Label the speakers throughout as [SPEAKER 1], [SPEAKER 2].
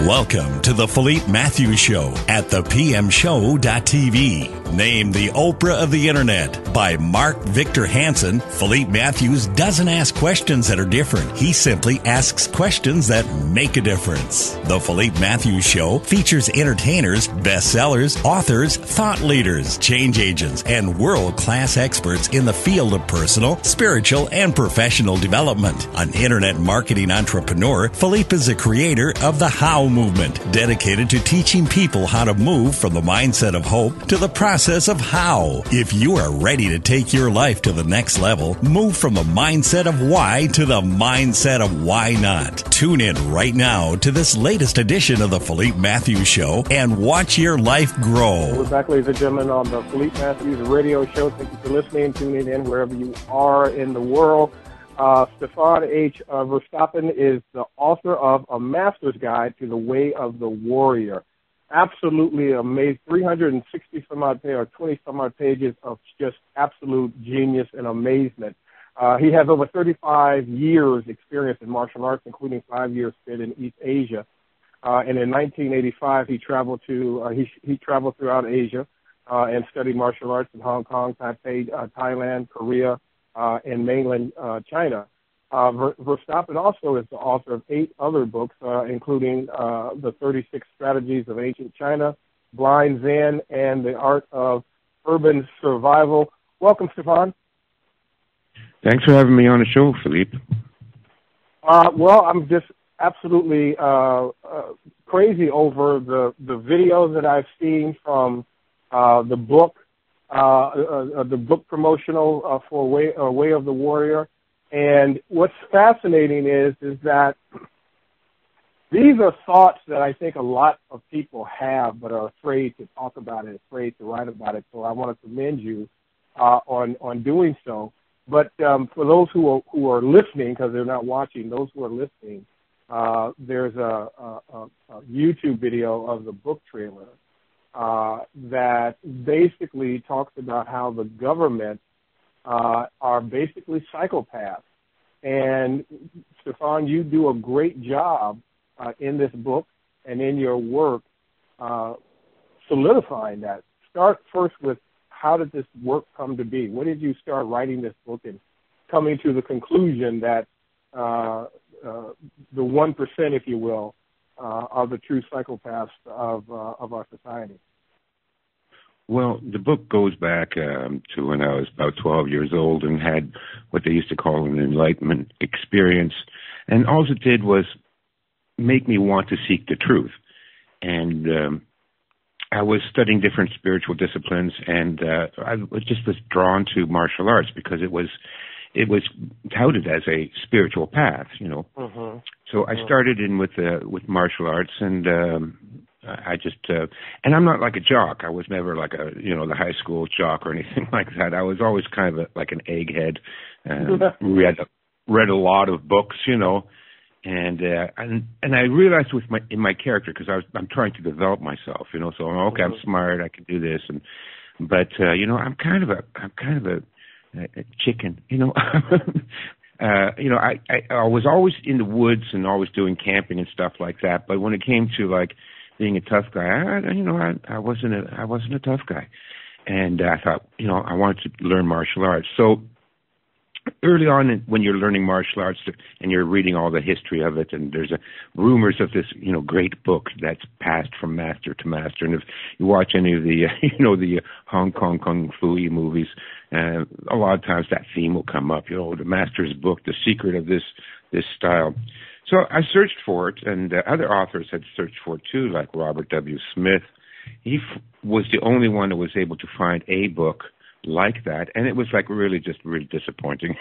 [SPEAKER 1] Welcome to the Philippe Mathews Show at thepmshow.tv. Named the Oprah of the Internet by Mark Victor Hansen, Philippe Mathews doesn't ask questions that are different. He simply asks questions that make a difference. The Philippe Mathews Show features entertainers, bestsellers, authors, thought leaders, change agents, and world-class experts in the field of personal, spiritual, and professional development. An internet marketing entrepreneur, Philippe is the creator of the How movement, dedicated to teaching people how to move from the mindset of hope to the process of how. If you are ready to take your life to the next level, move from the mindset of why to the mindset of why not. Tune in right now to this latest edition of the Philippe Mathews Show and watch your life grow.
[SPEAKER 2] We're back, ladies and gentlemen, on the Philippe Mathews Radio Show. Thank you for listening, tuning in wherever you are in the world. Stefan Verstappen is the author of A Master's Guide to the Way of the Warrior. Absolutely amazing. 360 some odd pages, or 20 some odd pages of just absolute genius and amazement. He has over 35 years experience in martial arts, including 5 years spent in East Asia. And in 1985, he traveled throughout Asia and studied martial arts in Hong Kong, Taipei, Thailand, Korea, and mainland China. Verstappen also is the author of 8 other books, including the 36 Strategies of Ancient China, Blind Zen, and The Art of Urban Survival. Welcome, Stefan.
[SPEAKER 3] Thanks for having me on the show, Philippe.
[SPEAKER 2] Well, I'm just absolutely crazy over the videos that I've seen from the book promotional for Way of the Warrior. And what's fascinating is that these are thoughts that I think a lot of people have but are afraid to talk about it, afraid to write about it. So I want to commend you on doing so. But for those who are listening, because they're not watching, those who are listening, there's a YouTube video of the book trailer that basically talks about how the government are basically psychopaths. And, Stefan, you do a great job in this book and in your work solidifying that. Start first with, how did this work come to be? When did you start writing this book and coming to the conclusion that the 1%, if you will, are the true psychopaths of our society?
[SPEAKER 3] Well, the book goes back to when I was about 12 years old and had what they used to call an enlightenment experience. And all it did was make me want to seek the truth. And I was studying different spiritual disciplines, and I just was drawn to martial arts because it was touted as a spiritual path, you know. Mm-hmm. So I started in with martial arts, and I just and I'm not like a jock. I was never like the high school jock or anything like that. I was always kind of like an egghead. Read a lot of books, you know, and I realized in my character, because I'm trying to develop myself, you know. So okay, I'm smart, I can do this, but I'm kind of a chicken, you know. I was always in the woods and always doing camping and stuff like that. But when it came to like being a tough guy, I wasn't a tough guy, and I thought, I wanted to learn martial arts. So early on, when you're learning martial arts and you're reading all the history of it, and there's rumors of this, great book that's passed from master to master. And if you watch any of the, the Hong Kong Kung Fu movies, a lot of times that theme will come up. The master's book, the secret of this style. So I searched for it, and other authors had searched for it too, like Robert W. Smith. He was the only one that was able to find a book like that, and it was like really disappointing.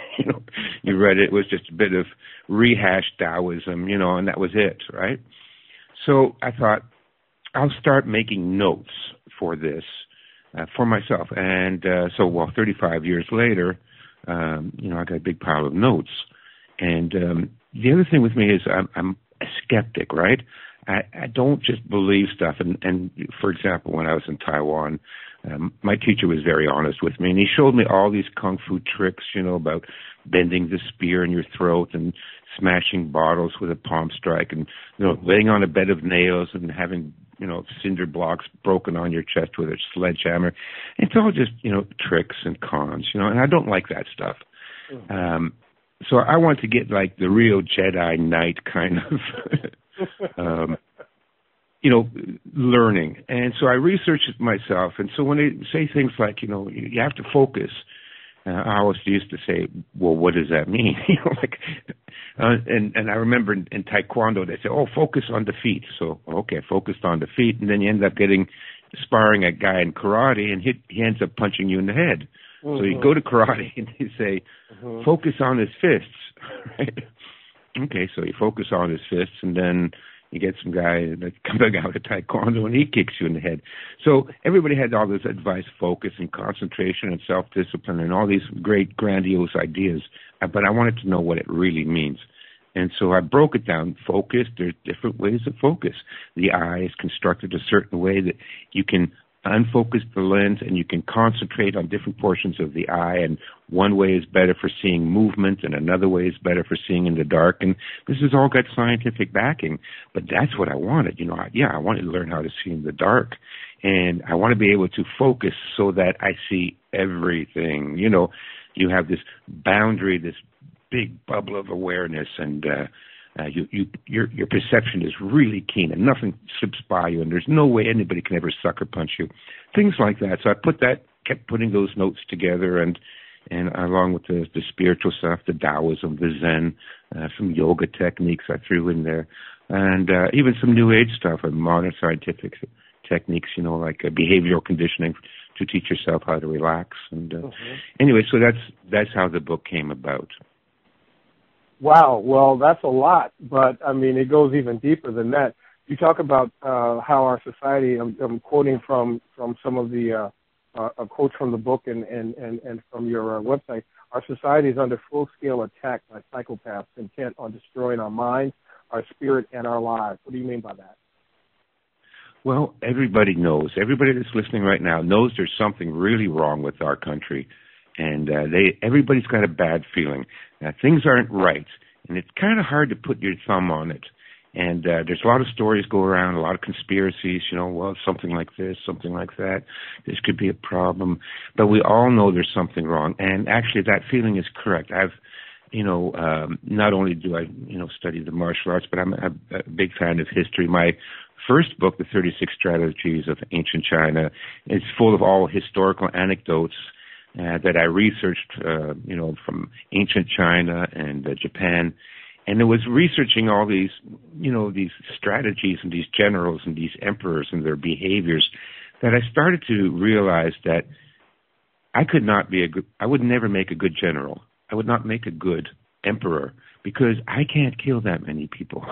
[SPEAKER 3] You read it, it was just a bit of rehashed Taoism, and that was it, right? So I thought, I'll start making notes for this, for myself. And so 35 years later, I got a big pile of notes. And the other thing with me is I'm a skeptic, right? I don't just believe stuff. And for example, when I was in Taiwan, my teacher was very honest with me, and he showed me all these kung fu tricks, about bending the spear in your throat and smashing bottles with a palm strike and, laying on a bed of nails and having, cinder blocks broken on your chest with a sledgehammer. It's all just, tricks and cons, and I don't like that stuff. So I want to get like the real Jedi Knight kind of, learning. And so I researched it myself. And so when they say things like, you have to focus, I always used to say, well, what does that mean? And I remember in Taekwondo, they say, focus on the feet. So, okay, focused on the feet. And then you end up sparring a guy in karate, and he ends up punching you in the head. So you go to karate and you say, focus on his fists. Right? Okay, so you focus on his fists, and then you get some guy that comes out of Taekwondo and he kicks you in the head. So everybody had all this advice, focus and concentration and self-discipline and all these great grandiose ideas. But I wanted to know what it really means. And so I broke it down. Focus, there's different ways of focus. The eye is constructed a certain way that you can unfocus the lens and you can concentrate on different portions of the eye, and one way is better for seeing movement and another way is better for seeing in the dark. And this has all got scientific backing, but that's what I wanted. I wanted to learn how to see in the dark, and I want to be able to focus so that I see everything. You have this boundary, this big bubble of awareness, and your perception is really keen, and nothing slips by you, and there's no way anybody can ever sucker punch you. Things like that. So I kept putting those notes together, and along with the spiritual stuff, the Taoism, the Zen, some yoga techniques I threw in there, and even some New Age stuff and modern scientific techniques, like behavioral conditioning to teach yourself how to relax. And anyway, so that's how the book came about.
[SPEAKER 2] Wow, well, that's a lot, but, it goes even deeper than that. You talk about how our society, I'm quoting from some of the quotes from the book and from your website, our society is under full-scale attack by psychopaths intent on destroying our minds, our spirit, and our lives. What do you mean by that?
[SPEAKER 3] Well, everybody knows. Everybody that's listening right now knows there's something really wrong with our country. And everybody's got a bad feeling. Now, things aren't right, and it's kind of hard to put your thumb on it. And there's a lot of stories go around, a lot of conspiracies, something like this, something like that. This could be a problem. But we all know there's something wrong. And actually, that feeling is correct. I've, not only do I, study the martial arts, but I'm a big fan of history. My first book, The 36 Strategies of Ancient China, is full of all historical anecdotes that I researched, from ancient China and Japan. And it was researching all these, these strategies and these generals and these emperors and their behaviors that I started to realize that I would never make a good general. I would not make a good emperor because I can't kill that many people.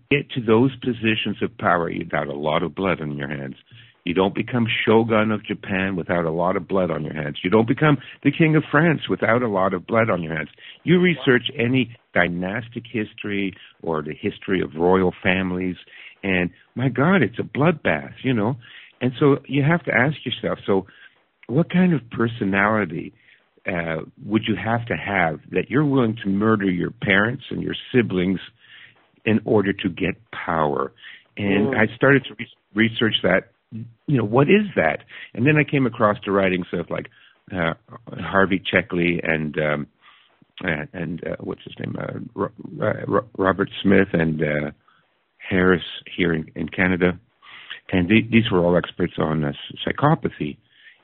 [SPEAKER 3] Get to those positions of power, you've got a lot of blood on your hands. You don't become shogun of Japan without a lot of blood on your hands. You don't become the king of France without a lot of blood on your hands. You research any dynastic history or the history of royal families, and my God, it's a bloodbath, And so you have to ask yourself, so what kind of personality would you have that you're willing to murder your parents and your siblings in order to get power? And I started to research that. What is that? And then I came across the writings of like Harvey Checkley and what's his name, Robert Smith and Harris here in Canada, and these were all experts on psychopathy.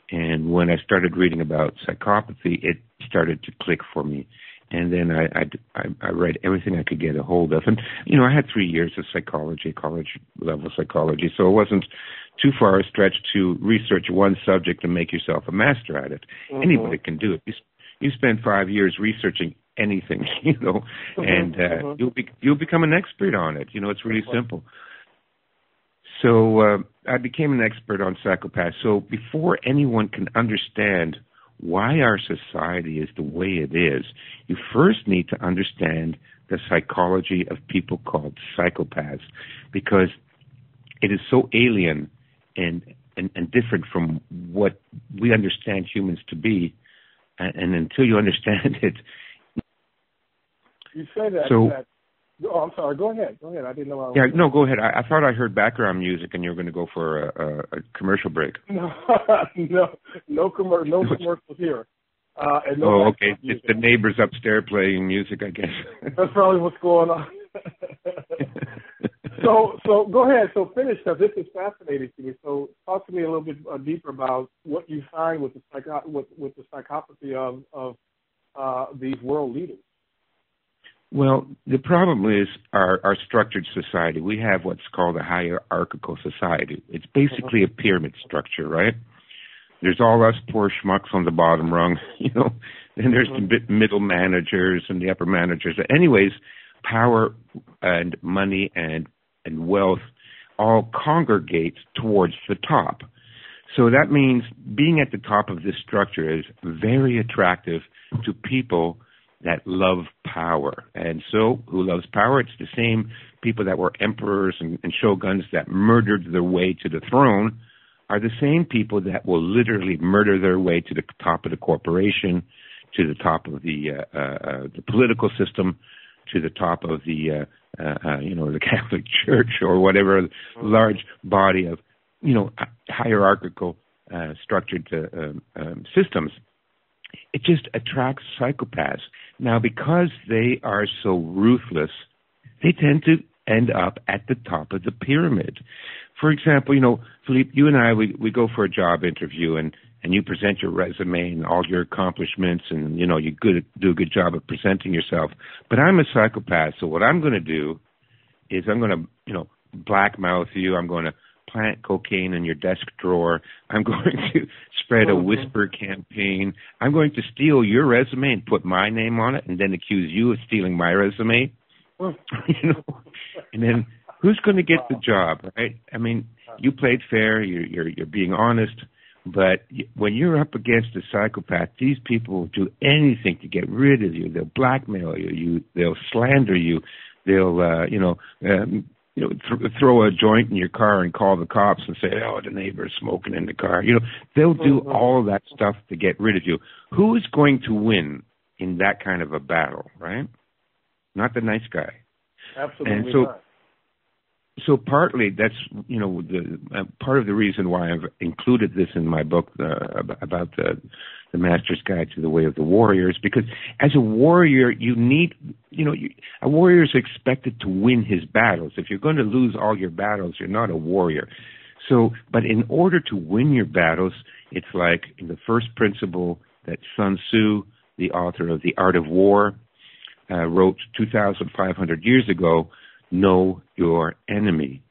[SPEAKER 3] And when I started reading about psychopathy, it started to click for me. And then I read everything I could get a hold of. And, I had 3 years of psychology, college-level psychology, so it wasn't too far a stretch to research one subject and make yourself a master at it. Anybody can do it. You spend 5 years researching anything, and you'll become an expert on it. It's really simple. So I became an expert on psychopaths. So before anyone can understand why our society is the way it is, you first need to understand the psychology of people called psychopaths, because it is so alien and different from what we understand humans to be. And until you understand it,
[SPEAKER 2] You say that.
[SPEAKER 3] So,
[SPEAKER 2] oh, I'm sorry. Go ahead. I didn't know.
[SPEAKER 3] No, go ahead. I thought I heard background music, and you were going to go for a commercial break.
[SPEAKER 2] No commercials here. And no
[SPEAKER 3] okay. It's the neighbors upstairs playing music, I guess.
[SPEAKER 2] That's probably what's going on. So go ahead. So finish, because this is fascinating to me. So talk to me a little bit deeper about what you find with the psychopathy of these world leaders.
[SPEAKER 3] Well, the problem is our structured society. We have what's called a hierarchical society. It's basically a pyramid structure, right? There's all us poor schmucks on the bottom rung, and there's the middle managers and the upper managers. Anyways, power and money and wealth all congregate towards the top. So that means being at the top of this structure is very attractive to people that love power. And so who loves power? It's the same people that were emperors and shoguns that murdered their way to the throne are the same people that will literally murder their way to the top of the corporation, to the top of the political system, to the top of the Catholic Church or whatever large body of hierarchical structured systems. It just attracts psychopaths. Now, because they are so ruthless, they tend to end up at the top of the pyramid. For example, Philippe, you and I, we go for a job interview, and you present your resume and all your accomplishments, and, you do a good job of presenting yourself. But I'm a psychopath, so what I'm going to do is I'm going to, blackmouth you. I'm going to plant cocaine in your desk drawer. I'm going to spread a whisper campaign. I'm going to steal your resume and put my name on it and then accuse you of stealing my resume. And then who's going to get the job, right? I mean, you played fair. You're being honest. But when you're up against a psychopath, these people will do anything to get rid of you. They'll blackmail you. They'll slander you. They'll, throw a joint in your car and call the cops and say, oh, the neighbor's smoking in the car. They'll do all of that stuff to get rid of you. Who is going to win in that kind of a battle, right? Not the nice guy.
[SPEAKER 2] Absolutely not.
[SPEAKER 3] So partly that's, the part of the reason why I've included this in my book about the Master's Guide to the Way of the Warrior is because as a warrior, you need, a warrior is expected to win his battles. If you're going to lose all your battles, you're not a warrior. So, but in order to win your battles, it's like in the first principle that Sun Tzu, the author of The Art of War, wrote 2,500 years ago, know your enemy.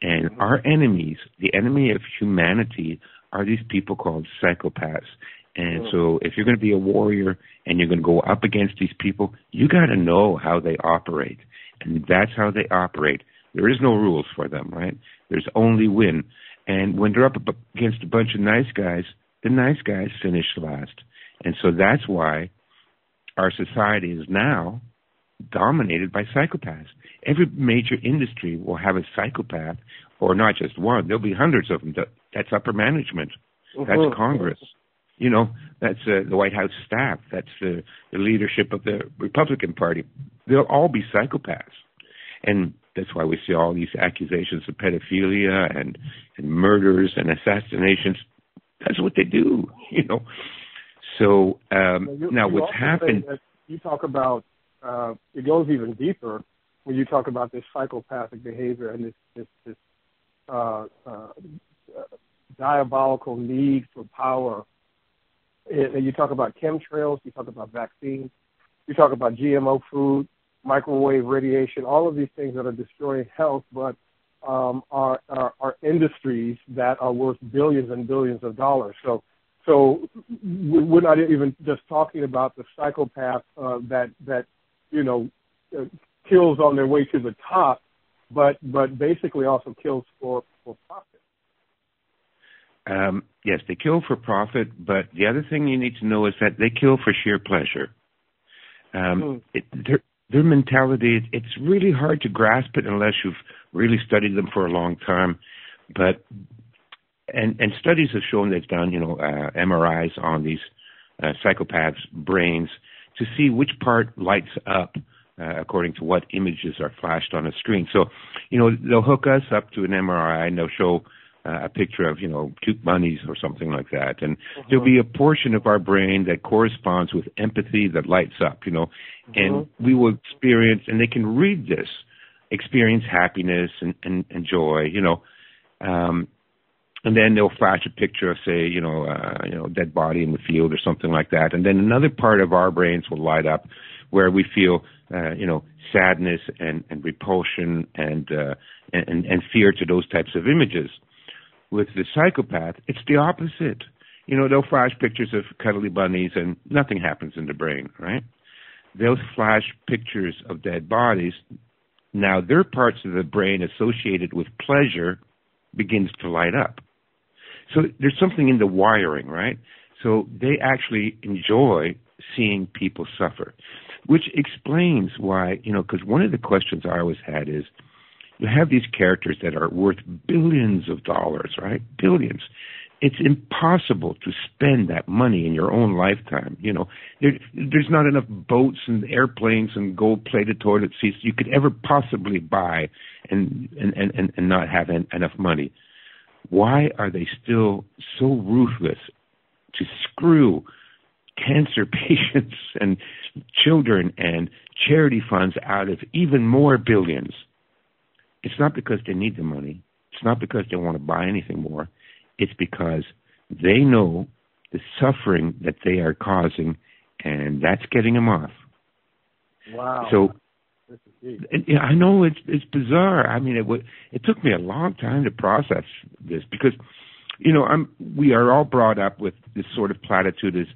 [SPEAKER 3] And our enemies, the enemy of humanity, are these people called psychopaths. And so if you're going to be a warrior and you're going to go up against these people, you got to know how they operate. And that's how they operate. There is no rules for them, right? There's only win. And when they're up against a bunch of nice guys, the nice guys finish last. And so that's why our society is now dominated by psychopaths. Every major industry will have a psychopath, or not just one. There'll be hundreds of them. That's upper management. That's Congress. That's the White House staff. That's the leadership of the Republican Party. They'll all be psychopaths. And that's why we see all these accusations of pedophilia and murders and assassinations. That's what they do, So now what's happened...
[SPEAKER 2] You talk about, it goes even deeper when you talk about this psychopathic behavior and this diabolical need for power. And you talk about chemtrails, you talk about vaccines, you talk about GMO food, microwave radiation, all of these things that are destroying health, but are industries that are worth billions and billions of dollars. So we're not even just talking about the psychopath that kills on their way to the top, but basically also kills for profit.
[SPEAKER 3] Yes, they kill for profit, but the other thing you need to know is that they kill for sheer pleasure. Their mentality, it's really hard to grasp it unless you've really studied them for a long time. But and studies have shown they've done, MRIs on these psychopaths' brains to see which part lights up according to what images are flashed on a screen. So, they'll hook us up to an MRI and they'll show a picture of, cute bunnies or something like that. And there'll be a portion of our brain that corresponds with empathy that lights up, and we will experience, and they can read this, experience happiness and joy, and then they'll flash a picture of, say, dead body in the field or something like that. And then another part of our brains will light up where we feel, sadness and repulsion and fear to those types of images. With the psychopath, it's the opposite. They'll flash pictures of cuddly bunnies and nothing happens in the brain, right? They'll flash pictures of dead bodies. Now, their parts of the brain associated with pleasure begins to light up. So there's something in the wiring, right? So they actually enjoy seeing people suffer, which explains why, because one of the questions I always had is, you have these characters that are worth billions of dollars, right? Billions. It's impossible to spend that money in your own lifetime. There's not enough boats and airplanes and gold-plated toilet seats you could ever possibly buy and not have enough money. Why are they still so ruthless to screw cancer patients and children and charity funds out of even more billions? It's not because they need the money. It's not because they want to buy anything more. It's because they know the suffering that they are causing, and that's getting them off.
[SPEAKER 2] Wow.
[SPEAKER 3] So, I know it's bizarre. I mean, it took me a long time to process this because, we are all brought up with this sort of platitude is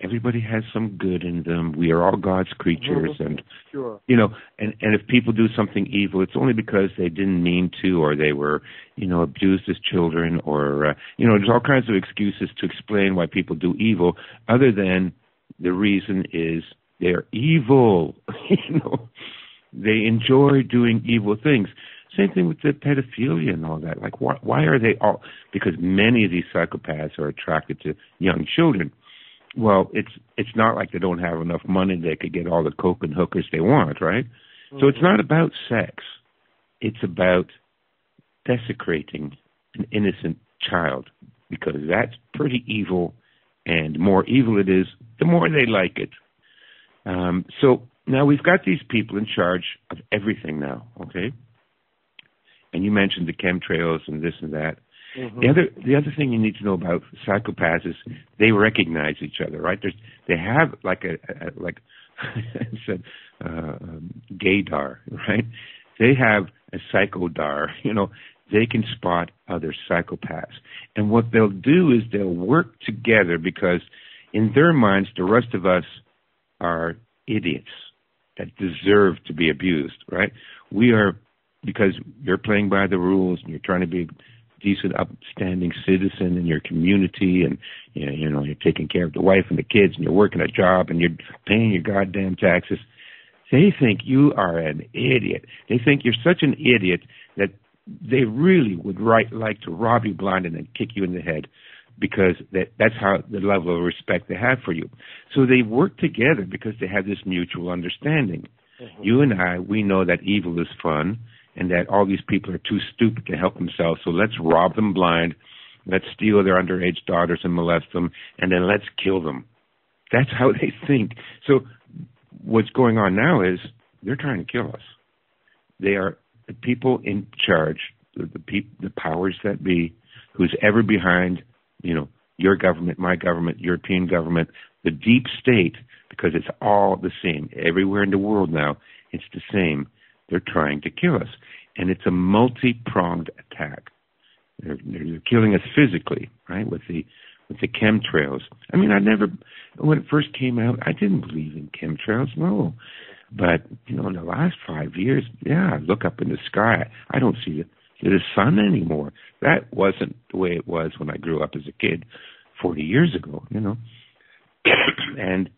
[SPEAKER 3] everybody has some good in them. We are all God's creatures, and
[SPEAKER 2] sure.
[SPEAKER 3] And if people do something evil, it's only because they didn't mean to, or they were, abused as children, or there's all kinds of excuses to explain why people do evil, other than the reason is they're evil. They enjoy doing evil things. Same thing with the pedophilia and all that. Like, why are they all? Because many of these psychopaths are attracted to young children. Well, it's not like they don't have enough money they could get all the coke and hookers they want, right? Mm-hmm. So it's not about sex. It's about desecrating an innocent child, because that's pretty evil, and the more evil it is, the more they like it. So now we've got these people in charge of everything now, okay? And you mentioned the chemtrails and this and that. Mm-hmm. The other thing you need to know about psychopaths is they recognize each other, right? They have like like I said, gaydar, right? They have a psychodar. They can spot other psychopaths, and what they'll do is they'll work together, because in their minds, the rest of us are idiots that deserve to be abused, right? We are, because you're playing by the rules and you're trying to be decent, upstanding citizen in your community, and you're taking care of the wife and the kids, and you're working a job, and you're paying your goddamn taxes. They think you are an idiot. They think you're such an idiot that they really would like to rob you blind and then kick you in the head, because that's how the level of respect they have for you. So they work together because they have this mutual understanding. Mm-hmm. You and I, we know that evil is fun, and that all these people are too stupid to help themselves, so let's rob them blind, let's steal their underage daughters and molest them, and then let's kill them. That's how they think. So what's going on now is they're trying to kill us. They are the people in charge, the powers that be, who's ever behind, your government, my government, European government, the deep state, because it's all the same. Everywhere in the world now, it's the same. They're trying to kill us. And it's a multi-pronged attack. They're killing us physically, right, with the chemtrails. I mean, when it first came out, I didn't believe in chemtrails, no. But, in the last 5 years, I look up in the sky. I don't see the sun anymore. That wasn't the way it was when I grew up as a kid 40 years ago, And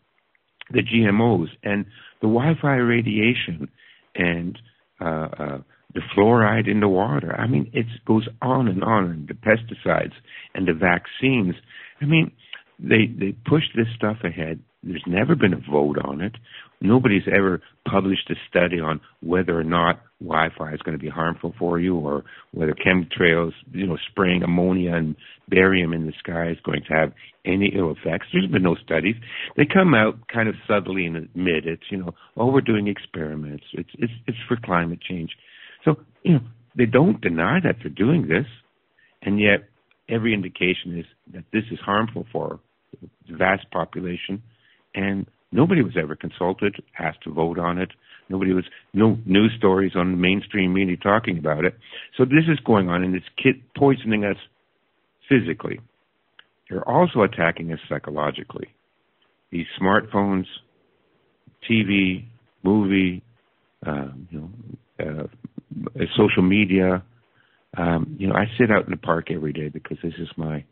[SPEAKER 3] the GMOs and the Wi-Fi radiation and the fluoride in the water. I mean, it goes on, and the pesticides and the vaccines. I mean, they push this stuff ahead. There's never been a vote on it. Nobody's ever published a study on whether or not Wi-Fi is going to be harmful for you, or whether chemtrails, spraying ammonia and barium in the sky is going to have any ill effects. There's been no studies. They come out kind of subtly and admit it. We're doing experiments. It's for climate change. So they don't deny that they're doing this, and yet every indication is that this is harmful for the vast population, and nobody was ever consulted, asked to vote on it. No news stories on mainstream media talking about it. So this is going on, and it's poisoning us physically. They're also attacking us psychologically. These smartphones, TV, movie, social media. I sit out in the park every day because this is my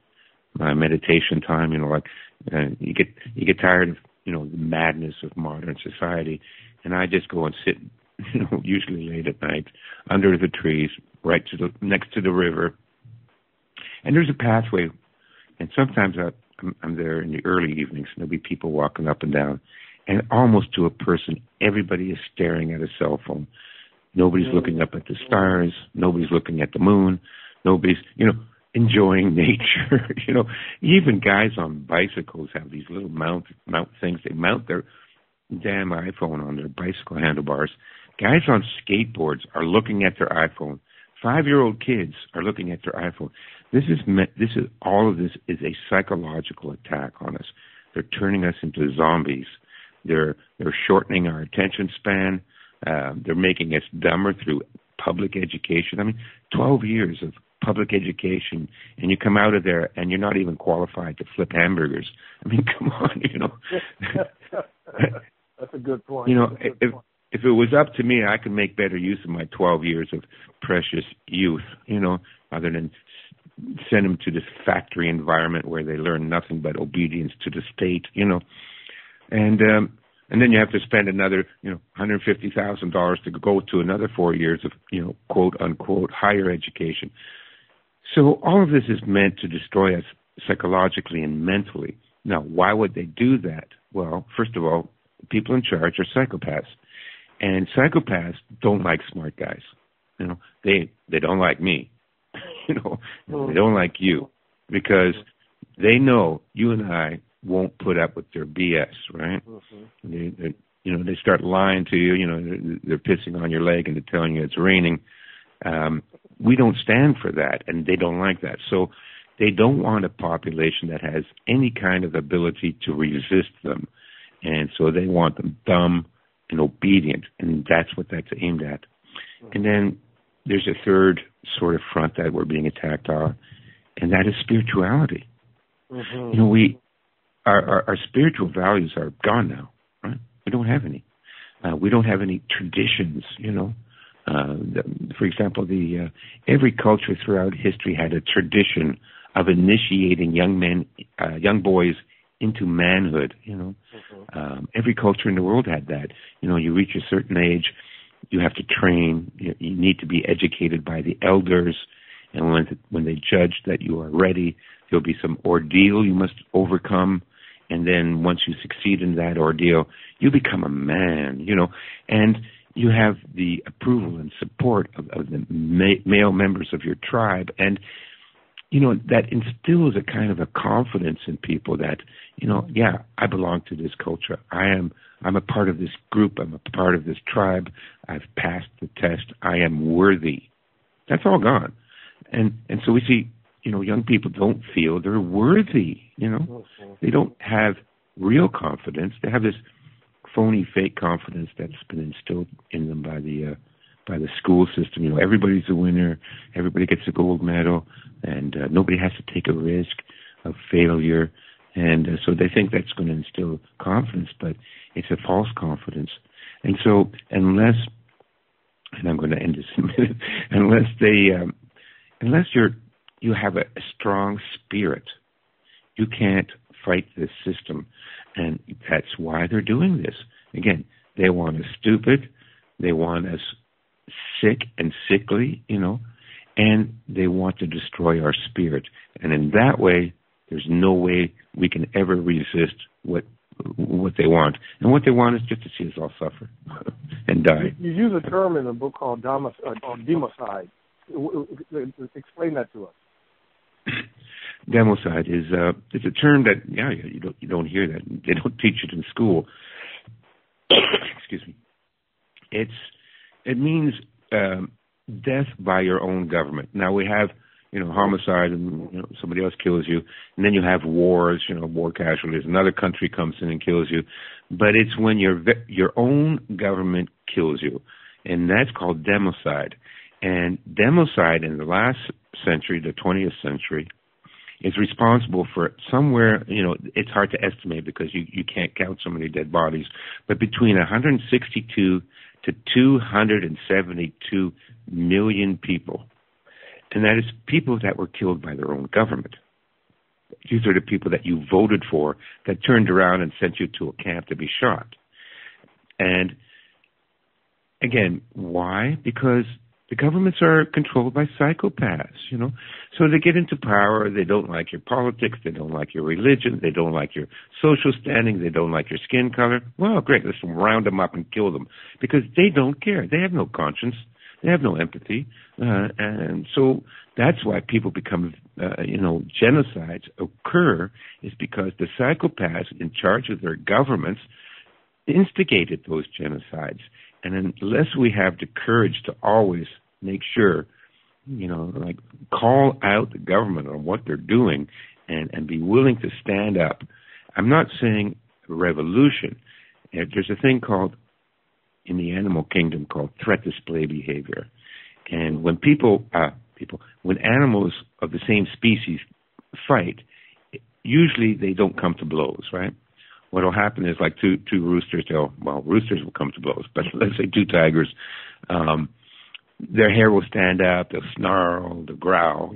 [SPEAKER 3] meditation time. You get tired of the madness of modern society, and I just go and sit, usually late at night, under the trees, next to the river. And there's a pathway, and sometimes I'm there in the early evenings, and there'll be people walking up and down, and almost to a person, everybody is staring at a cell phone. Nobody's looking up at the stars. Nobody's looking at the moon. Nobody's, enjoying nature. Even guys on bicycles have these little mount things. They mount their damn iPhone on their bicycle handlebars. Guys on skateboards are looking at their iPhone. 5-year-old kids are looking at their iPhone. All of this is a psychological attack on us. They're turning us into zombies. They're shortening our attention span. They're making us dumber through public education. 12 years of public education, and you come out of there and you're not even qualified to flip hamburgers. Come on,
[SPEAKER 2] That's a good point.
[SPEAKER 3] If it was up to me, I could make better use of my 12 years of precious youth, other than send them to this factory environment where they learn nothing but obedience to the state, And then you have to spend another, $150,000 to go to another 4 years of, quote unquote, higher education. So all of this is meant to destroy us psychologically and mentally. Now, why would they do that? Well, first of all, people in charge are psychopaths, and psychopaths don't like smart guys. They don't like me. They don't like you, because they know you and I won't put up with their BS, right? Mm-hmm. They start lying to you. They're pissing on your leg and they're telling you it's raining. We don't stand for that, and they don't like that. So they don't want a population that has any kind of ability to resist them, and so they want them dumb and obedient, and that's aimed at. Mm-hmm. And then there's a third sort of front that we're being attacked on, and that is spirituality. Mm-hmm. Our spiritual values are gone now, right? We don't have any. We don't have any traditions, for example, every culture throughout history had a tradition of initiating young boys into manhood. Every culture in the world had that. You reach a certain age, you have to train. You need to be educated by the elders, and when they judge that you are ready, there'll be some ordeal you must overcome. And then once you succeed in that ordeal, you become a man, and you have the approval and support of the male members of your tribe. And, that instills a kind of a confidence in people that, I belong to this culture. I'm a part of this group. I'm a part of this tribe. I've passed the test. I am worthy. That's all gone. And so we see, young people don't feel they're worthy, They don't have real confidence. They have this phony, fake confidence that's been instilled in them by the school system. Everybody's a winner. Everybody gets a gold medal, and nobody has to take a risk of failure. And so they think that's going to instill confidence, but it's a false confidence. And so unless, and I'm going to end this in a minute, unless you have a strong spirit, you can't fight this system. And that's why they're doing this. Again, they want us stupid. They want us sick and sickly, and they want to destroy our spirit. And in that way, there's no way we can ever resist what what they want. And what they want is just to see us all suffer and die.
[SPEAKER 2] You use a term in a book called democide. Explain that to us.
[SPEAKER 3] Democide is it's a term that you don't hear that. They don't teach it in school. Excuse me. It means death by your own government. Now we have homicide, and somebody else kills you, and then you have wars, war casualties. Another country comes in and kills you, but it's when your own government kills you, and that's called democide. And democide in the last century, the 20th century, is responsible for somewhere, it's hard to estimate because you can't count so many dead bodies, but between 162 to 272 million people. And that is people that were killed by their own government. These are the people that you voted for that turned around and sent you to a camp to be shot. And again, why? Because the governments are controlled by psychopaths, So they get into power, they don't like your politics, they don't like your religion, they don't like your social standing, they don't like your skin color. Well, great, let's round them up and kill them. Because they don't care. They have no conscience. They have no empathy. And so that's why people become, genocides occur, is because the psychopaths in charge of their governments instigated those genocides. And unless we have the courage to always make sure, call out the government on what they're doing and be willing to stand up. I'm not saying revolution. There's a thing called, in the animal kingdom, called threat display behavior. And when when animals of the same species fight, usually they don't come to blows, right? What will happen is like two roosters, roosters will come to blows, but let's say two tigers, their hair will stand up, they'll snarl, they'll growl,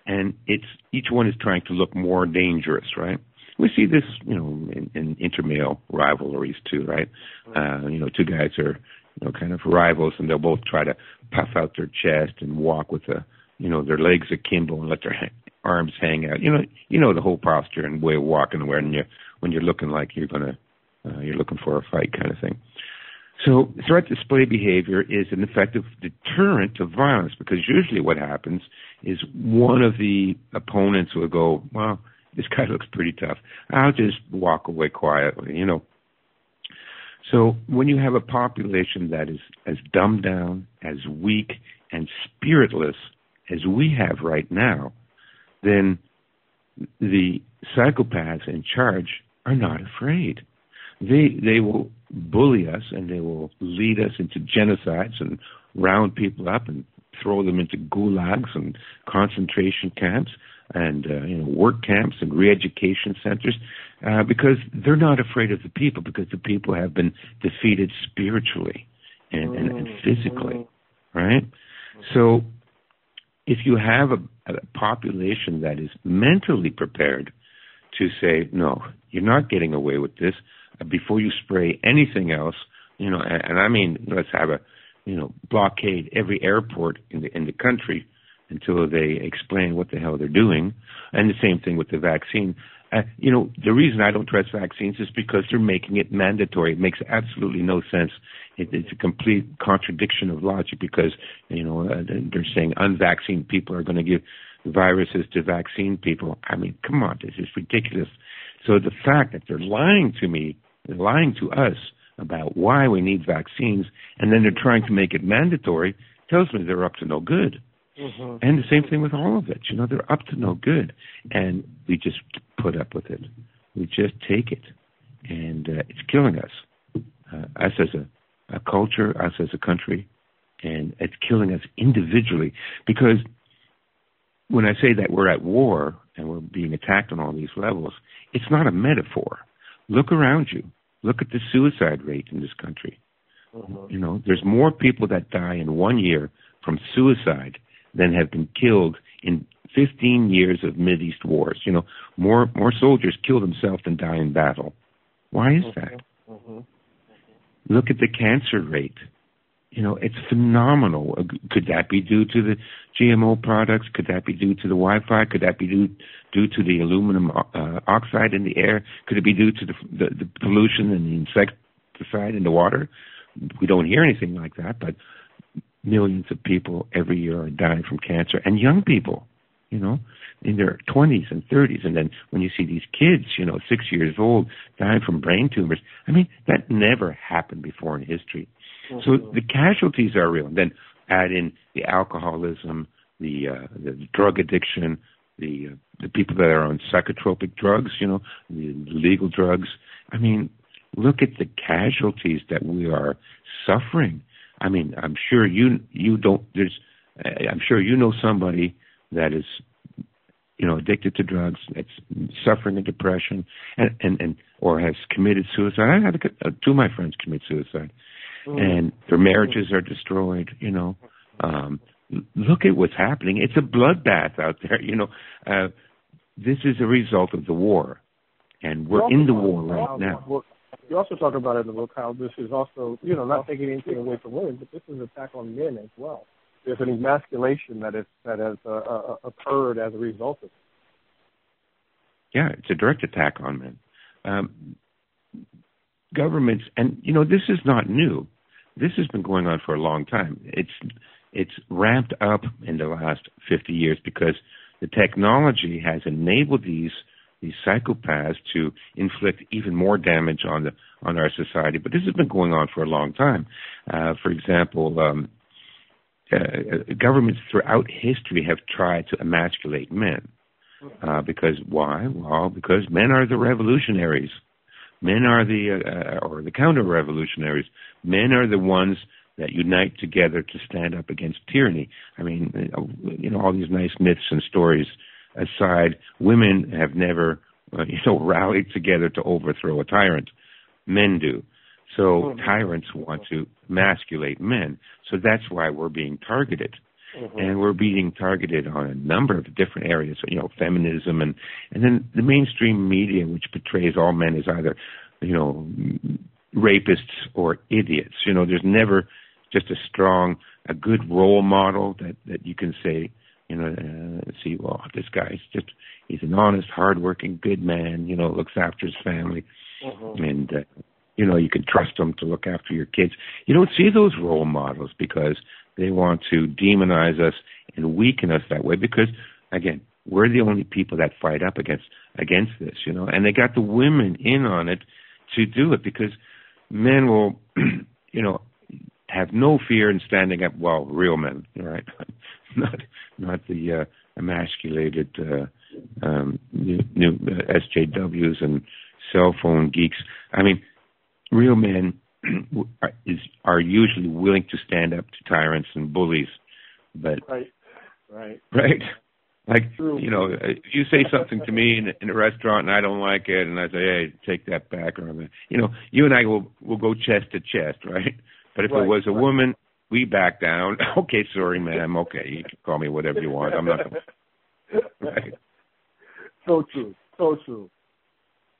[SPEAKER 3] and each one is trying to look more dangerous, right? We see this, in intermale rivalries too, right? Two guys are, kind of rivals, and they'll both try to puff out their chest and walk with their legs akimbo and let their arms hang out. The whole posture and way of walking when you're looking like you're looking for a fight kind of thing. So threat display behavior is an effective deterrent to violence, because usually what happens is one of the opponents will go, well, this guy looks pretty tough, I'll just walk away quietly, So when you have a population that is as dumbed down, as weak, and spiritless as we have right now, then the psychopaths in charge are not afraid. They will bully us, and they will lead us into genocides and round people up and throw them into gulags and concentration camps and work camps and re-education centers, because they're not afraid of the people, because the people have been defeated spiritually and physically, right? So if you have a population that is mentally prepared to say, no, you're not getting away with this, before you spray anything else, and I mean, let's have a, blockade every airport in the country until they explain what the hell they're doing. And the same thing with the vaccine. The reason I don't trust vaccines is because they're making it mandatory. It makes absolutely no sense. It's a complete contradiction of logic, because, they're saying unvaccinated people are going to give viruses to vaccine people. I mean, come on, this is ridiculous. So the fact that they're lying to me, they're lying to us about why we need vaccines, and then they're trying to make it mandatory, tells me they're up to no good. Mm-hmm. And the same thing with all of it. They're up to no good. And we just put up with it. We just take it. And it's killing us. Us as a culture, us as a country. And it's killing us individually. Because when I say that we're at war and we're being attacked on all these levels, it's not a metaphor. Look around you. Look at the suicide rate in this country. Mm-hmm. There's more people that die in 1 year from suicide than have been killed in 15 years of Mideast wars. More soldiers kill themselves than die in battle. Why is that? Mm-hmm. Look at the cancer rate. It's phenomenal. Could that be due to the GMO products? Could that be due to the Wi-Fi? Could that be due to the aluminum oxide in the air? Could it be due to the pollution and the insecticide in the water? We don't hear anything like that, but millions of people every year are dying from cancer, and young people, in their 20s and 30s. And then when you see these kids, 6 years old, dying from brain tumors, that never happened before in history. Mm-hmm. So the casualties are real. And then add in the alcoholism, the drug addiction, the people that are on psychotropic drugs, the legal drugs. Look at the casualties that we are suffering. I'm sure you don't. I'm sure you know somebody that is, addicted to drugs, that's suffering a depression, and or has committed suicide. I had two of my friends commit suicide, and their marriages are destroyed. Look at what's happening. It's a bloodbath out there. This is a result of the war, and we're in the war right now.
[SPEAKER 2] You also talk about it in the book how this is also, not taking anything away from women, but this is an attack on men as well. There's an emasculation that has occurred as a result of it.
[SPEAKER 3] Yeah, it's a direct attack on men. Governments, and this is not new. This has been going on for a long time. It's ramped up in the last 50 years because the technology has enabled these psychopaths to inflict even more damage on our society. But this has been going on for a long time. For example, governments throughout history have tried to emasculate men. Because why? Well, because men are the revolutionaries. Men are or the counter-revolutionaries. Men are the ones that unite together to stand up against tyranny. All these nice myths and stories aside, women have never, rallied together to overthrow a tyrant. Men do. So tyrants want to emasculate men. So that's why we're being targeted. Mm-hmm. And we're being targeted on a number of different areas, feminism and then the mainstream media, which portrays all men as either, rapists or idiots. There's never just a good role model that you can say, see, well, this guy's he's an honest, hardworking, good man, looks after his family. Mm-hmm. And, you can trust him to look after your kids. You don't see those role models because they want to demonize us and weaken us that way because, again, we're the only people that fight up against this, and they got the women in on it to do it because men will, have no fear in standing up. Well, real men, right? not the emasculated new SJWs and cell phone geeks. Real men are usually willing to stand up to tyrants and bullies, but right. Like, true. If you say something to me in a restaurant and I don't like it, and I say, hey, take that back, or you and I will go chest to chest, right? But if it was a woman, we back down. Okay, sorry, ma'am. Okay, you can call me whatever you want. I'm not going to. Right.
[SPEAKER 2] So true.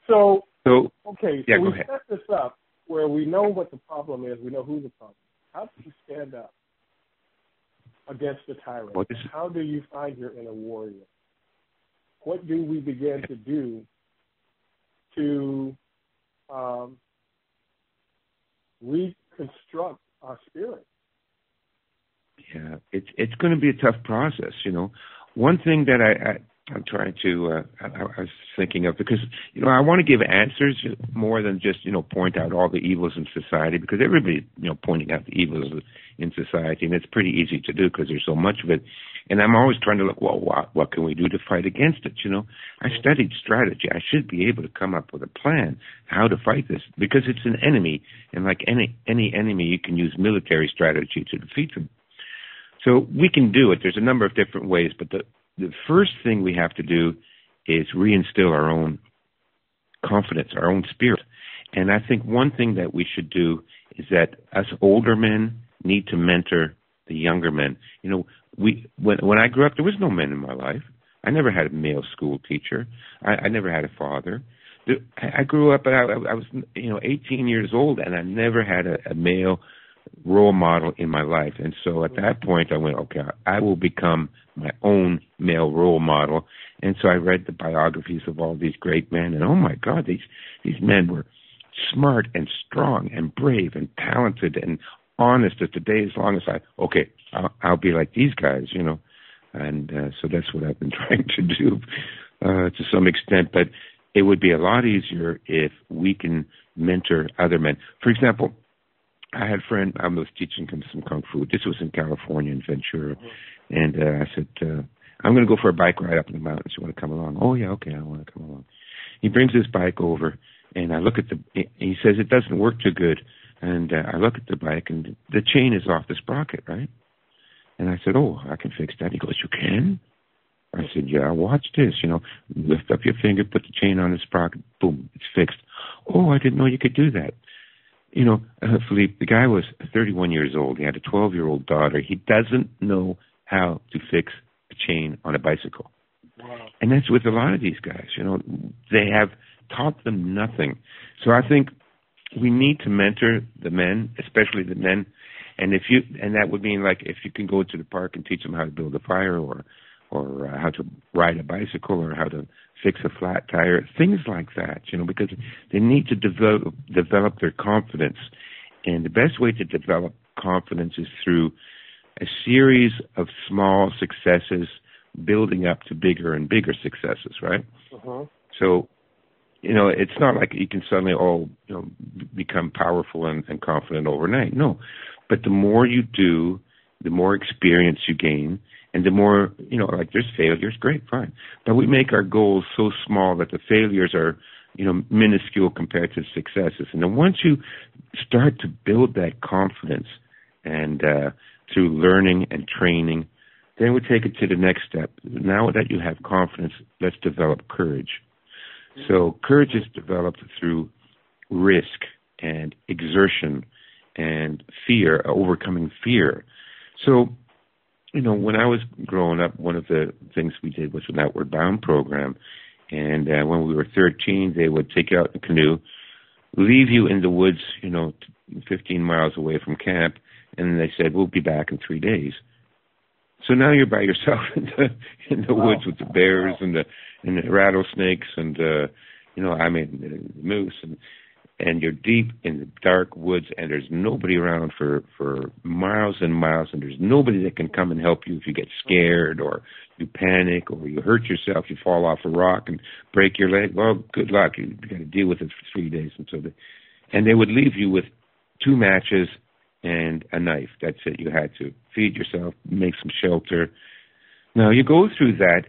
[SPEAKER 2] So okay,
[SPEAKER 3] yeah,
[SPEAKER 2] so we
[SPEAKER 3] ahead.
[SPEAKER 2] set this up where we know what the problem is, we know who the problem is. How do you stand up against the tyrant? How do you find your inner warrior? What do we begin to do to reconstruct our spirit?
[SPEAKER 3] Yeah, it's going to be a tough process. One thing that I'm trying to, I was thinking of, because, I want to give answers more than just, point out all the evils in society, because everybody, pointing out the evils in society, and it's pretty easy to do because there's so much of it. And I'm always trying to look, well, what can we do to fight against it? I studied strategy. I should be able to come up with a plan how to fight this, because it's an enemy, and like any enemy, you can use military strategy to defeat them. So we can do it. There's a number of different ways, but the first thing we have to do is reinstill our own confidence, our own spirit. And I think one thing that we should do is that us older men need to mentor the younger men. When I grew up, there was no men in my life. I never had a male school teacher. I never had a father. I grew up, and I was 18 years old, and I never had a male role model in my life. And so at that point, I went, okay, I will become my own male role model. And so I read the biographies of all these great men, and oh my God, these men were smart and strong and brave and talented and honest as the day as long as I'll be like these guys, you know. And so that's what I've been trying to do to some extent. But it would be a lot easier if we can mentor other men. For example, I had a friend, I was teaching him some Kung Fu. This was in California, in Ventura. And I said, I'm going to go for a bike ride up in the mountains. You want to come along? Oh, yeah, okay, I want to come along. He brings his bike over, and I look at he says it doesn't work too good. And I look at the bike, and the chain is off the sprocket, right? And I said, oh, I can fix that. He goes, you can? I said, yeah, watch this, you know. Lift up your finger, put the chain on the sprocket, boom, it's fixed. Oh, I didn't know you could do that. You know, Philippe, the guy was 31 years old. He had a 12-year-old daughter. He doesn't know how to fix a chain on a bicycle. Wow. And that's with a lot of these guys, you know. They have taught them nothing. So I think we need to mentor the men, especially the men. And that would mean, like, if you can go to the park and teach them how to build a fire or how to ride a bicycle or how to fix a flat tire, things like that, you know, because they need to develop their confidence. And the best way to develop confidence is through a series of small successes building up to bigger and bigger successes, right? Uh-huh. So, you know, it's not like you can suddenly become powerful and confident overnight. No. But the more you do, the more experience you gain, and the more, you know, like there's failures, great, fine. But we make our goals so small that the failures are, you know, minuscule compared to successes. And then once you start to build that confidence and through learning and training, then we take it to the next step. Now that you have confidence, let's develop courage. So courage is developed through risk and exertion and fear, overcoming fear. So, you know, when I was growing up, one of the things we did was an Outward Bound program. And when we were 13, they would take you out in a canoe, leave you in the woods, you know, 15 miles away from camp, and they said, we'll be back in 3 days. So now you're by yourself in the woods with the bears and the rattlesnakes and, you know, the moose, and you're deep in the dark woods, and there's nobody around for miles and miles, and there's nobody that can come and help you if you get scared or you panic or you hurt yourself, you fall off a rock and break your leg. Well, good luck. You got to deal with it for 3 days. And they would leave you with 2 matches and a knife. That's it. You had to feed yourself, make some shelter. Now, you go through that.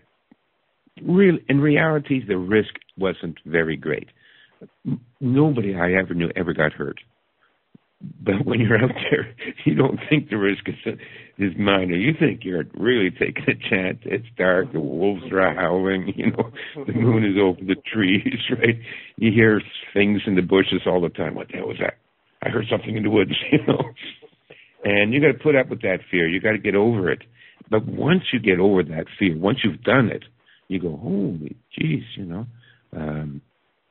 [SPEAKER 3] In reality, the risk wasn't very great. Nobody I ever knew ever got hurt. But when you're out there, you don't think the risk is minor. You think you're really taking a chance. It's dark. The wolves are howling. You know, the moon is over the trees, right? You hear things in the bushes all the time. What the hell was that? I heard something in the woods, you know. And you got to put up with that fear. You got to get over it. But once you get over that fear, once you've done it, you go, holy jeez, you know.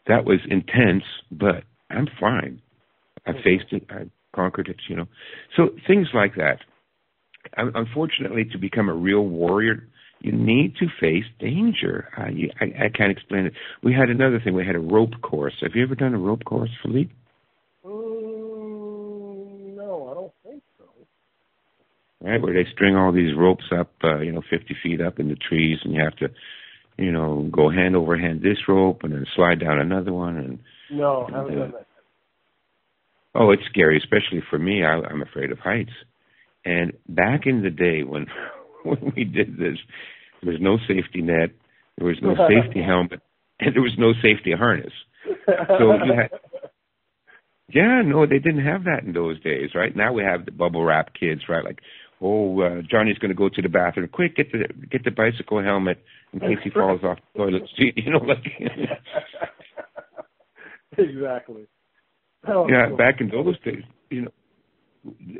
[SPEAKER 3] That was intense, but I'm fine. I faced it. I conquered it, you know. So things like that. Unfortunately, to become a real warrior, you need to face danger. I can't explain it. We had another thing. We had a rope course. Have you ever done a rope course, Philippe?
[SPEAKER 2] No, I don't think so.
[SPEAKER 3] Right, where they string all these ropes up, 50 feet up in the trees, and you have to, you know, go hand over hand this rope and then slide down another one. And
[SPEAKER 2] no, I haven't done that.
[SPEAKER 3] Oh, it's scary, especially for me. I'm afraid of heights. And back in the day when we did this, there was no safety net, there was no safety helmet, and there was no safety harness. So you had... Yeah, no, they didn't have that in those days, right? Now we have the bubble wrap kids, right? Like, Johnny's going to go to the bathroom. Quick, get the bicycle helmet in case he falls off the toilet seat. You know, like.
[SPEAKER 2] Exactly.
[SPEAKER 3] Yeah, back in those days, you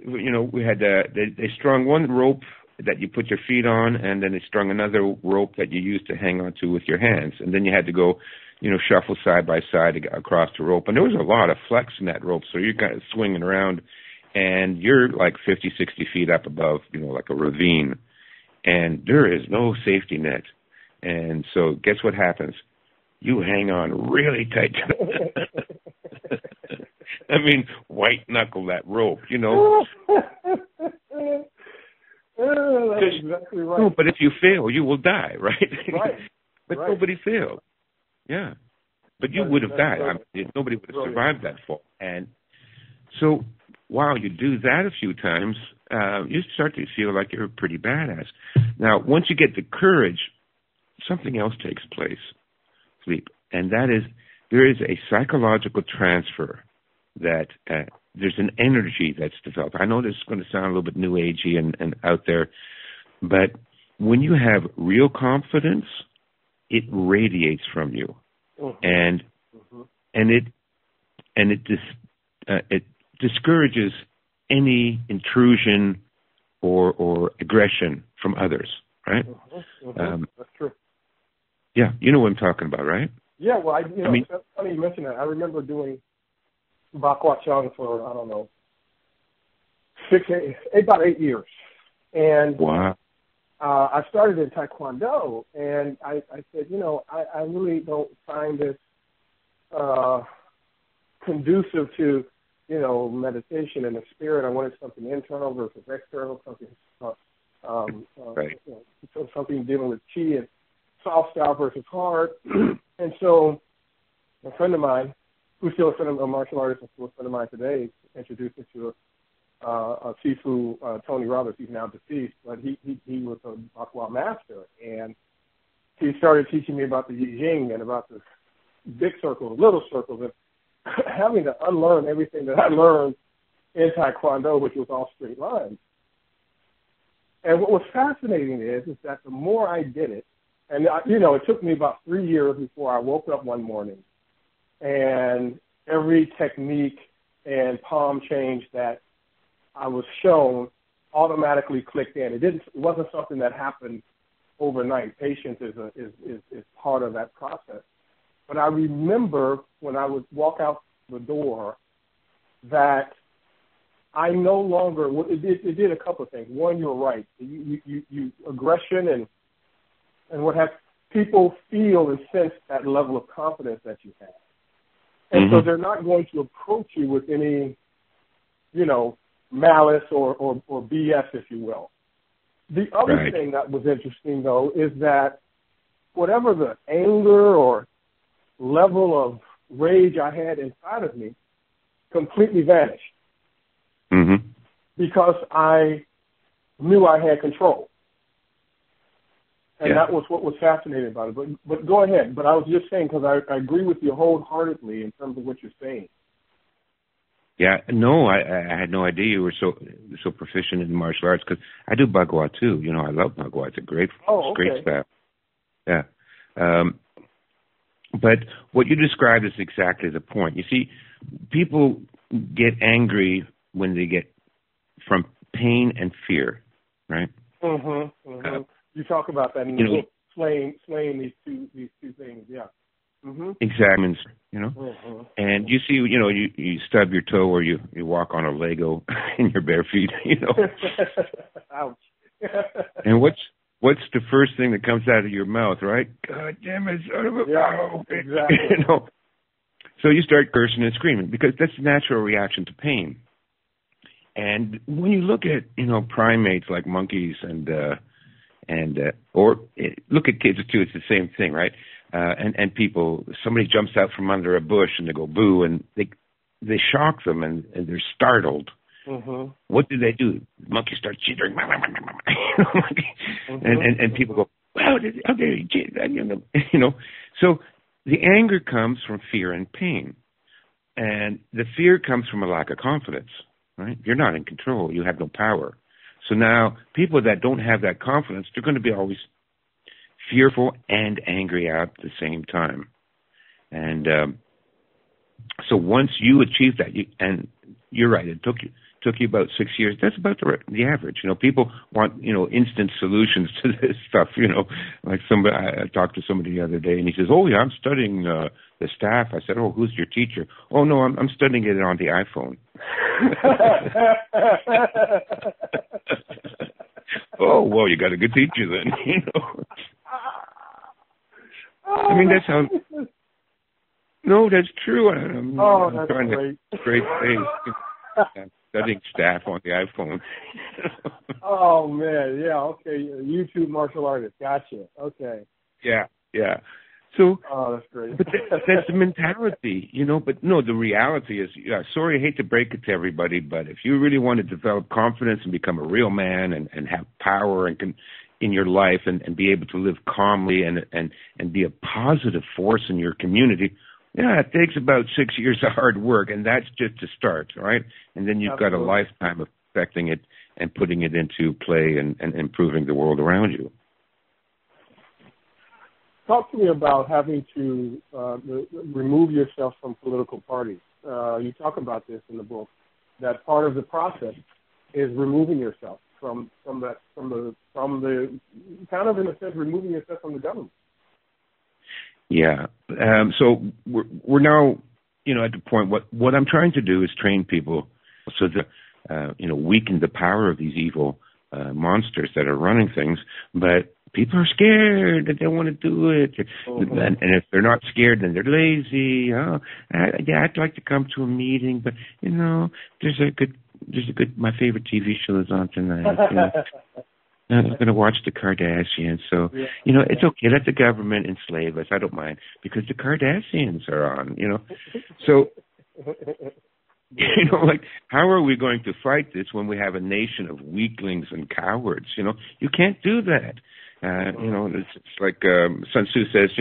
[SPEAKER 3] know, we had they strung one rope that you put your feet on, and then they strung another rope that you used to hang onto with your hands, and then you had to go, you know, shuffle side by side across the rope. And there was a lot of flex in that rope, so you're kind of swinging around. and you're like 50, 60 feet up above, like a ravine, and there is no safety net. And so guess what happens? You hang on really tight. I mean, white knuckle that rope,
[SPEAKER 2] That's exactly right.
[SPEAKER 3] No, but if you fail, you will die, right?
[SPEAKER 2] Right.
[SPEAKER 3] But
[SPEAKER 2] right.
[SPEAKER 3] nobody failed. Yeah. But you would have died. Nobody would have survived that fall. And so while you do that a few times, you start to feel like you're a pretty badass. Now, once you get the courage, something else takes place, Philippe, and that is there is a psychological transfer that there's an energy that's developed. I know this is going to sound a little bit new agey and out there, but when you have real confidence, it radiates from you, and it discourages any intrusion or aggression from others, right?
[SPEAKER 2] That's true.
[SPEAKER 3] Yeah, you know what I'm talking about, right?
[SPEAKER 2] Yeah, well, it's funny you mention that. I remember doing Bakwa Chung for, I don't know, about 8 years. And
[SPEAKER 3] wow.
[SPEAKER 2] I started in Taekwondo, and I said, I really don't find this conducive to, meditation and the spirit. I wanted something internal versus external, something something dealing with chi and soft style versus hard. And so a friend of mine, who's still a martial artist and still a friend of mine today, introduced me to a Sifu, Tony Roberts. He's now deceased, but he was a Bakwa master, and he started teaching me about the Yi Jing and about the big circles, little circles, and having to unlearn everything that I learned in Taekwondo, which was all straight lines. And what was fascinating is that the more I did it, and it took me about 3 years before I woke up one morning, and every technique and palm change that I was shown automatically clicked in. It wasn't something that happened overnight. Patience is part of that process. But I remember when I would walk out the door that I no longer. It did a couple of things. One, you're right. You aggression and what have people feel and sense that level of confidence that you have, and so they're not going to approach you with any, malice or BS, if you will. The other thing that was interesting, though, is that whatever the anger or level of rage I had inside of me completely vanished because I knew I had control. And that was what was fascinating about it. But go ahead. But I was just saying, because I agree with you wholeheartedly in terms of what you're saying.
[SPEAKER 3] Yeah, no, I had no idea you were so proficient in martial arts, because I do Bagua too. I love Bagua. It's a great style. Yeah. But what you described is exactly the point. You see, people get angry when they get from pain and fear, right?
[SPEAKER 2] You talk about that in the book, slaying these two things, yeah.
[SPEAKER 3] Examines, and you see, you stub your toe or you walk on a Lego in your bare feet,
[SPEAKER 2] Ouch.
[SPEAKER 3] And what's the first thing that comes out of your mouth, right? God damn it, son of a...
[SPEAKER 2] Yeah, exactly.
[SPEAKER 3] So you start cursing and screaming because that's a natural reaction to pain. And when you look at, primates like monkeys or look at kids too, it's the same thing, right? And people, somebody jumps out from under a bush and they go boo, and they shock them and they're startled. What do? The monkey starts jittering, and people go, "Wow, how dare you?" So the anger comes from fear and pain, and the fear comes from a lack of confidence. Right? You're not in control. You have no power. So now people that don't have that confidence, they're going to be always fearful and angry at the same time. And so once you achieve that, and you're right, it took took you about 6 years. That's about the average. People want, instant solutions to this stuff, Like I talked to somebody the other day, and he says, oh, yeah, I'm studying the staff. I said, oh, who's your teacher? Oh, no, I'm studying it on the iPhone. Oh, well, you got a good teacher then, I mean, that's how... No, that's true. I'm
[SPEAKER 2] that's
[SPEAKER 3] trying
[SPEAKER 2] great.
[SPEAKER 3] To straight face. I'm studying staff on the iPhone.
[SPEAKER 2] Oh, man. Yeah, okay. YouTube martial artist. Gotcha. Okay.
[SPEAKER 3] Yeah. So,
[SPEAKER 2] that's great.
[SPEAKER 3] But that's the mentality, But no, the reality is, sorry, I hate to break it to everybody, but if you really want to develop confidence and become a real man and have power and in your life and be able to live calmly and be a positive force in your community, it takes about 6 years of hard work, and that's just to start, right? And then you've got a lifetime of perfecting it and putting it into play and improving the world around you.
[SPEAKER 2] Talk to me about having to remove yourself from political parties. You talk about this in the book, that part of the process is removing yourself from the kind of, in a sense, removing yourself from the government.
[SPEAKER 3] Yeah. So we're now, at the point, what I'm trying to do is train people so that, weaken the power of these evil monsters that are running things. But people are scared and they want to do it. Mm-hmm. And if they're not scared, then they're lazy. I'd like to come to a meeting, but, there's a good, my favorite TV show is on tonight. I'm going to watch the Kardashians. So, it's okay. Let the government enslave us. I don't mind because the Kardashians are on, So, like, how are we going to fight this when we have a nation of weaklings and cowards? You can't do that. It's like Sun Tzu says,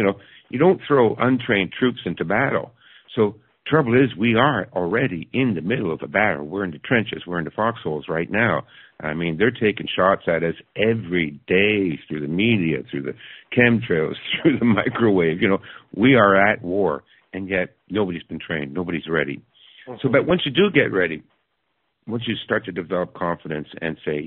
[SPEAKER 3] you don't throw untrained troops into battle. So, trouble is, we are already in the middle of a battle. We're in the trenches. We're in the foxholes right now. I mean, they're taking shots at us every day through the media, through the chemtrails, through the microwave. We are at war, and yet nobody's been trained. Nobody's ready. Mm-hmm. So, but once you do get ready, once you start to develop confidence and say,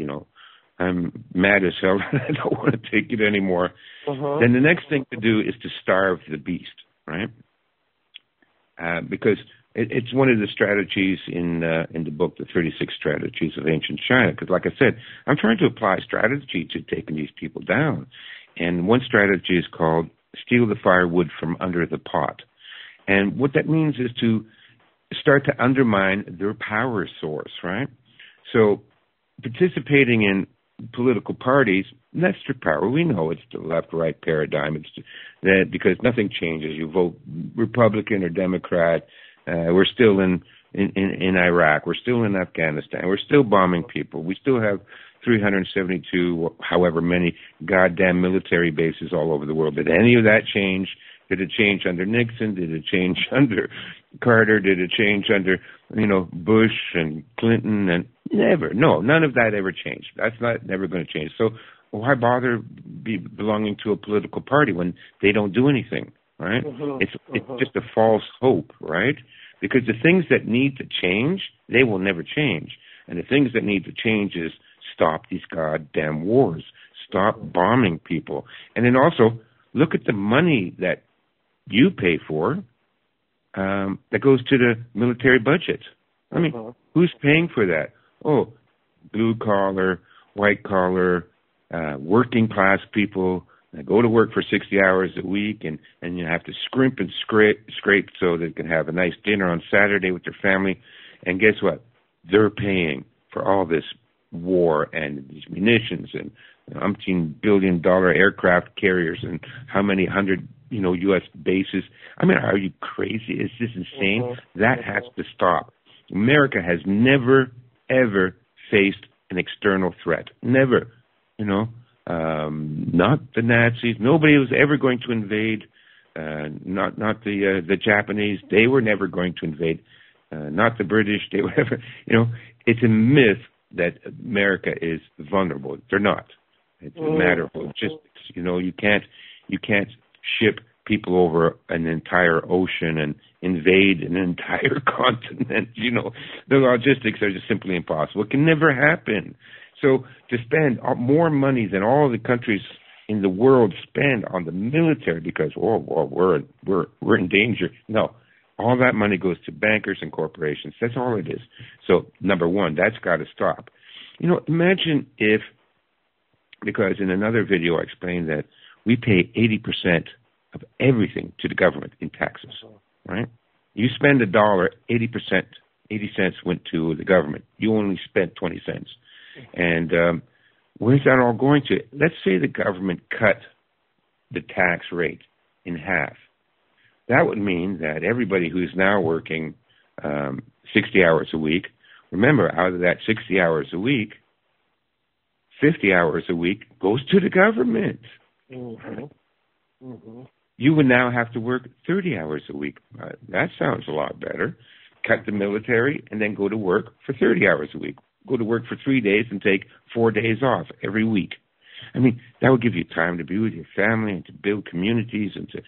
[SPEAKER 3] I'm mad as hell, I don't want to take it anymore, then the next thing to do is to starve the beast, right? Because it's one of the strategies in the book, The 36 Strategies of Ancient China. Because, like I said, I'm trying to apply strategy to taking these people down. And one strategy is called steal the firewood from under the pot. And what that means is to start to undermine their power source, right? So participating in political parties, that's their power. We know it's the left-right paradigm. It's that because nothing changes. You vote Republican or Democrat. We're still in Iraq. We're still in Afghanistan. We're still bombing people. We still have 372, however many, goddamn military bases all over the world. Did any of that change? Did it change under Nixon? Did it change under Carter? Did it change under, Bush and Clinton? And never. No, none of that ever changed. That's never going to change. So why bother belonging to a political party when they don't do anything, right? It's just a false hope, right? Because the things that need to change, they will never change. And the things that need to change is stop these goddamn wars. Stop bombing people. And then also, look at the money that you pay for that goes to the military budget. I mean, who's paying for that? Oh, blue collar, white collar, working class people that go to work for 60 hours a week and you have to scrimp and scrape so they can have a nice dinner on Saturday with their family. And guess what? They're paying for all this war and these munitions and umpteen billion-dollar aircraft carriers and how many hundred, U.S. bases. I mean, are you crazy? Is this insane? That has to stop. America has never, ever faced an external threat. Never. Not the Nazis. Nobody was ever going to invade. Not the Japanese. They were never going to invade. Not the British. They were never. It's a myth that America is vulnerable. They're not. It's a matter of logistics. You can't ship people over an entire ocean and invade an entire continent. The logistics are just simply impossible. It can never happen. So to spend more money than all the countries in the world spend on the military because we're in danger. No, all that money goes to bankers and corporations. That's all it is. So number one, that's got to stop. Imagine if, because in another video I explained that we pay 80% of everything to the government in taxes, right? You spend $1, 80 cents went to the government. You only spent 20 cents. And where's that all going to? Let's say the government cut the tax rate in half. That would mean that everybody who's now working 60 hours a week, remember, out of that 60 hours a week, 50 hours a week goes to the government. Mm-hmm. Mm-hmm. You would now have to work 30 hours a week. That sounds a lot better. Cut the military and then go to work for 30 hours a week. Go to work for 3 days and take 4 days off every week. I mean, that would give you time to be with your family and to build communities and to,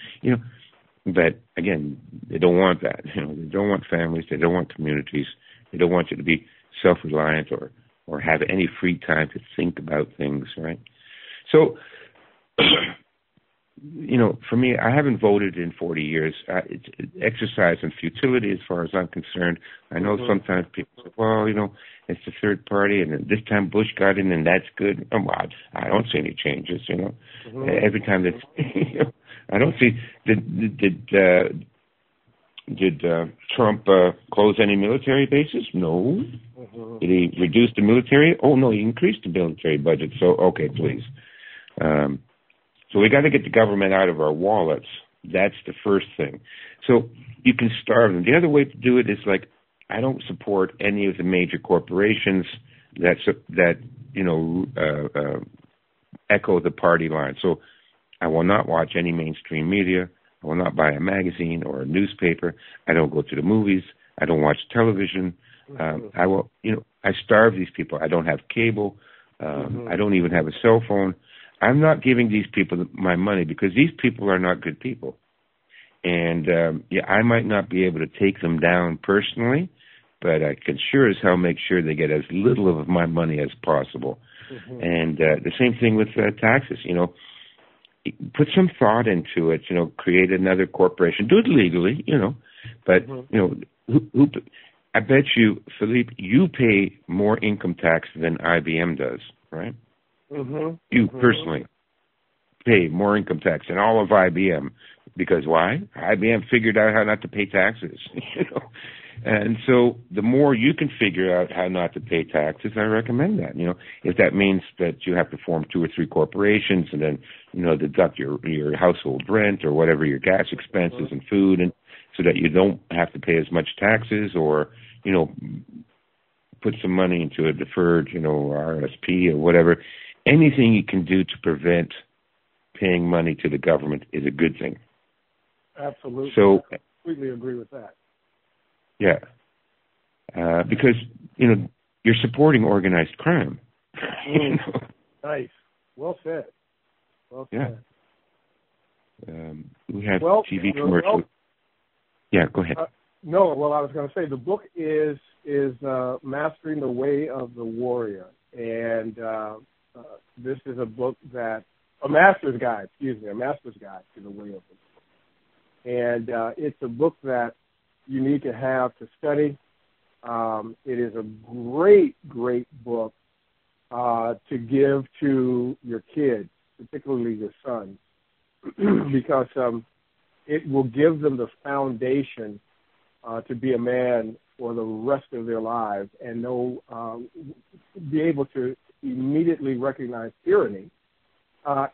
[SPEAKER 3] but again, they don't want that. They don't want families. They don't want communities. They don't want you to be self-reliant or have any free time to think about things, right? So, for me, I haven't voted in 40 years. It's exercise in futility as far as I'm concerned. I know sometimes people say, well, it's the third party, and this time Bush got in, and that's good. I don't see any changes, Every time that, I don't see, did Trump close any military bases? No. Did he reduce the military? Oh, no, he increased the military budget. So, okay, please. So we got to get the government out of our wallets. That's the first thing. So you can starve them. The other way to do it is I don't support any of the major corporations that echo the party line. So I will not watch any mainstream media. I will not buy a magazine or a newspaper. I don't go to the movies. I don't watch television. I starve these people. I don't have cable. I don't even have a cell phone. I'm not giving these people my money because these people are not good people. And, I might not be able to take them down personally, but I can sure as hell make sure they get as little of my money as possible. And the same thing with taxes, put some thought into it, create another corporation. Do it legally, but, I bet you, Philippe, you pay more income tax than IBM does, right? You personally pay more income tax than all of IBM. Because why? IBM figured out how not to pay taxes, And so the more you can figure out how not to pay taxes, I recommend that. If that means that you have to form 2 or 3 corporations and then, deduct your household rent or whatever your gas expenses and food, and so that you don't have to pay as much taxes, or, put some money into a deferred, RSP or whatever. Anything you can do to prevent paying money to the government is a good thing.
[SPEAKER 2] Absolutely.
[SPEAKER 3] So,
[SPEAKER 2] I completely agree with that.
[SPEAKER 3] Yeah. Because, you're supporting organized crime.
[SPEAKER 2] Nice. Well said. Well said.
[SPEAKER 3] Yeah. We have TV commercials. Yeah, go ahead.
[SPEAKER 2] I was going to say the book is Mastering the Way of the Warrior. And this is a book a master's guide to the way of the warrior. And it's a book that you need to have to study. It is a great, great book to give to your kids, particularly your sons, because it will give them the foundation to be a man for the rest of their lives and be able to immediately recognize tyranny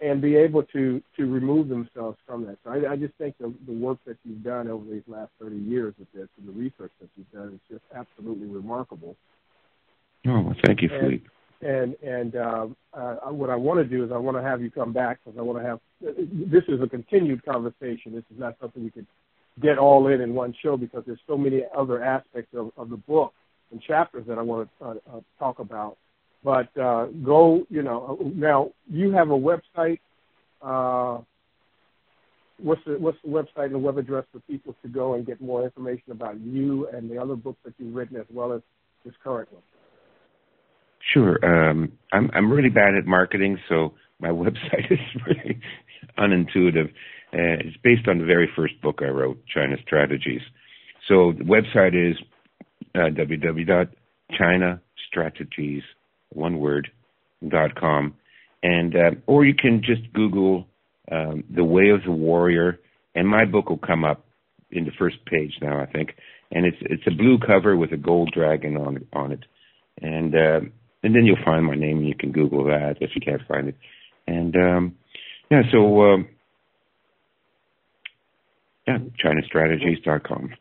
[SPEAKER 2] and be able to remove themselves from that. So I just think the work that you've done over these last 30 years with this and the research that you've done is just absolutely remarkable.
[SPEAKER 3] Oh, well, thank you, Philippe.
[SPEAKER 2] And what I want to do is I want to have you come back because I want to have this is a continued conversation. This is not something we could get all in one show because there's so many other aspects of the book and chapters that I want to talk about. But now you have a website. what's the website and the web address for people to go and get more information about you and the other books that you've written, as well as this current one?
[SPEAKER 3] Sure. I'm really bad at marketing, so my website is really unintuitive. It's based on the very first book I wrote, China Strategies. So the website is www.chinastrategies.com, and or you can just Google The Way of the Warrior, and my book will come up in the first page now, I think. And it's a blue cover with a gold dragon on it, and then you'll find my name, and you can Google that if you can't find it. And ChinaStrategies.com.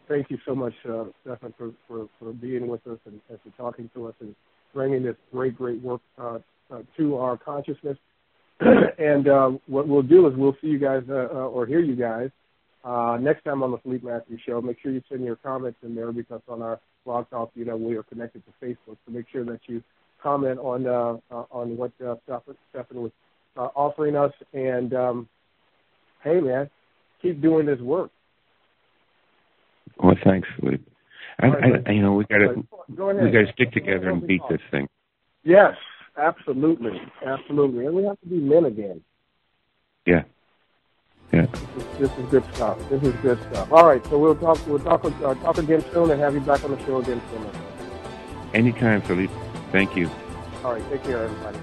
[SPEAKER 2] Thank you so much, Stefan, for being with us and for talking to us and bringing this great work to our consciousness. And what we'll do is we'll see you guys or hear you guys next time on the Philippe Mathews Show. Make sure you send your comments in there, because on our Blog Talk, we are connected to Facebook. So make sure that you comment on what Stefan was offering us. And hey, man, keep doing this work.
[SPEAKER 3] Well, thanks, Philippe.
[SPEAKER 2] We
[SPEAKER 3] gotta stick together and beat this thing.
[SPEAKER 2] Yes, absolutely, and we have to be men again.
[SPEAKER 3] Yeah.
[SPEAKER 2] This is good stuff. All right, so we'll talk again soon, and have you back on the show again soon.
[SPEAKER 3] Anytime, Philippe. Thank you.
[SPEAKER 2] All right, take care, everybody.